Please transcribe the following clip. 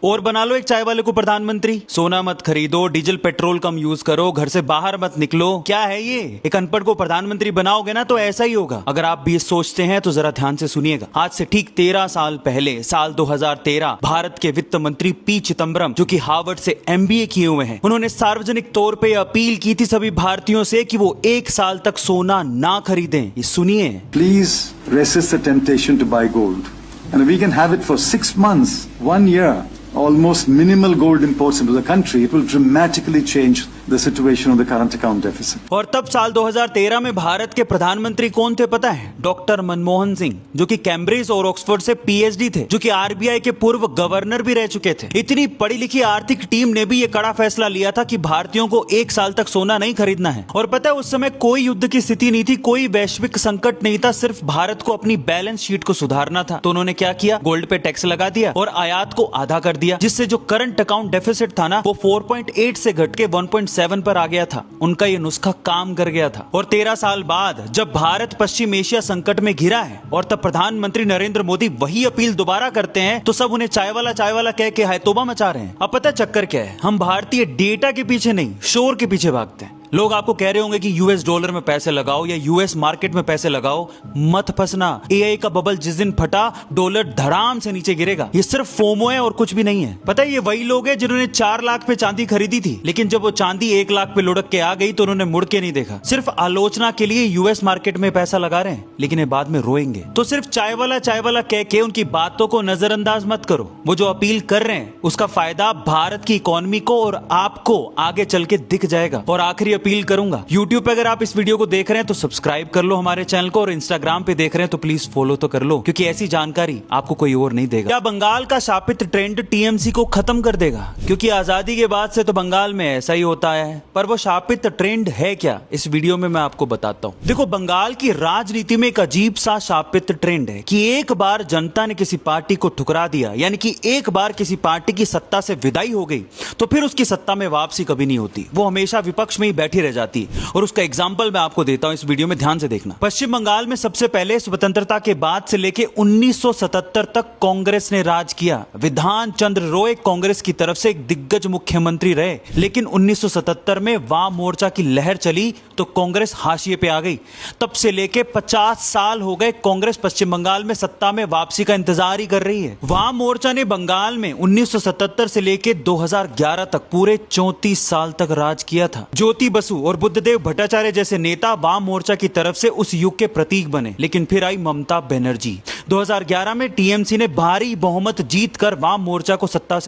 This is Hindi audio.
और बना लो एक चाय वाले को प्रधानमंत्री। सोना मत खरीदो, डीजल पेट्रोल कम यूज करो, घर से बाहर मत निकलो। क्या है ये? एक अनपढ़ को प्रधानमंत्री बनाओगे ना तो ऐसा ही होगा। अगर आप भी ये सोचते हैं तो जरा ध्यान से सुनिएगा। आज से ठीक 13 साल पहले साल 2013 भारत के वित्त मंत्री पी चिदम्बरम, जो कि हार्वर्ड से MBA किए हुए हैं, उन्होंने सार्वजनिक तौर पे अपील की थी सभी भारतीयों से कि वो 1 साल तक सोना ना खरीदें। ये सुनिए। Please resist the temptation to buy gold. And we can have it for 6 months, 1 year. Almost minimal gold imports into the country, it will dramatically change the situation of the current account deficit. और तब साल 2013 में भारत के प्रधानमंत्री कौन थे पता है? डॉक्टर मनमोहन सिंह, जो कि कैम्ब्रिज और ऑक्सफोर्ड से PhD थे, जो कि RBI के पूर्व गवर्नर भी रह चुके थे। इतनी पढ़ी लिखी आर्थिक टीम ने भी ये कड़ा फैसला लिया था कि भारतीयों को 1 साल तक सोना नहीं खरीदना है। और पता है उस समय कोई युद्ध की स्थिति नहीं थी, कोई वैश्विक संकट नहीं था, सिर्फ भारत को अपनी बैलेंस शीट को सुधारना था। तो उन्होंने क्या किया? गोल्ड पे टैक्स लगा दिया और आयात को आधा कर दिया, जिससे जो करंट अकाउंट डेफिसिट था ना, वो 4.8 से घट के 1.7 पर आ गया था। उनका ये नुस्खा काम कर गया था। और 13 साल बाद जब भारत पश्चिम एशिया संकट में घिरा है और तब प्रधानमंत्री नरेंद्र मोदी वही अपील दोबारा करते हैं, तो सब उन्हें चाय वाला कह के हाय तौबा मचा रहे हैं। अब पता है चक्कर क्या है? हम भारतीय डेटा के पीछे नहीं, शोर के पीछे भागते हैं। लोग आपको कह रहे होंगे कि US डॉलर में पैसे लगाओ या US मार्केट में पैसे लगाओ, मत फंसना। AI का बबल जिस दिन फटा, डॉलर धड़ाम से नीचे गिरेगा। ये सिर्फ फोमो है और कुछ भी नहीं है। पता है ये वही लोग हैं जिन्होंने 4 लाख पे चांदी खरीदी थी, लेकिन जब वो चांदी 1 लाख पे लुढ़क के आ गई तो उन्होंने मुड़ के नहीं देखा। सिर्फ आलोचना के लिए US मार्केट में पैसा लगा रहे हैं, लेकिन ये बाद में रोएंगे। तो सिर्फ चाय वाला कह के उनकी बातों को नजरअंदाज मत करो। वो जो अपील कर रहे हैं उसका फायदा भारत की इकोनॉमी को और आपको आगे चल के दिख जाएगा। और आखिरी अपील करूंगा, YouTube पे अगर आप इस वीडियो को देख रहे हैं तो सब्सक्राइब कर लो हमारे चैनल को, और Instagram पे देख रहे हैं तो प्लीज फॉलो तो कर लो, क्योंकि ऐसी जानकारी आपको कोई और नहीं देगा। क्या बंगाल का शापित ट्रेंड TMC को खत्म कर देगा? क्योंकि आजादी के बाद से तो बंगाल में ऐसा ही होता है, पर वो शापित ट्रेंड है क्या, इस वीडियो में मैं आपको बताता हूँ। देखो, बंगाल की राजनीति में एक अजीब सा शापित ट्रेंड है कि एक बार जनता ने किसी पार्टी को ठुकरा दिया, यानी कि एक बार किसी पार्टी की सत्ता से विदाई हो गई, तो फिर उसकी सत्ता में वापसी कभी नहीं होती। वो हमेशा विपक्ष में ही बैठी रह जाती है। और उसका एग्जाम्पल मैं आपको देता हूं, इस वीडियो में ध्यान से देखना। पश्चिम बंगाल में सबसे पहले स्वतंत्रता के बाद से लेके 1977 तक कांग्रेस ने राज किया। विधान चंद्र रॉय कांग्रेस की तरफ से एक दिग्गज मुख्यमंत्री रहे, लेकिन 1977 में वाम मोर्चा की लहर चली तो कांग्रेस हाशिए पे आ गई। तब से लेके 50 साल हो गए कांग्रेस पश्चिम बंगाल में सत्ता में वापसी का इंतजार ही कर रही है। वाम मोर्चा ने बंगाल में 1977 से लेके 2011 तक पूरे 34 साल तक राज किया था। ज्योति बसु और बुद्धदेव भट्टाचार्य जैसे नेता वाम मोर्चा की तरफ से उस युग के प्रतीक बने, लेकिन फिर आई ममता बनर्जी। 2011 में TMC ने भारी बहुमत जीतकर वाम मोर्चा को सत्ता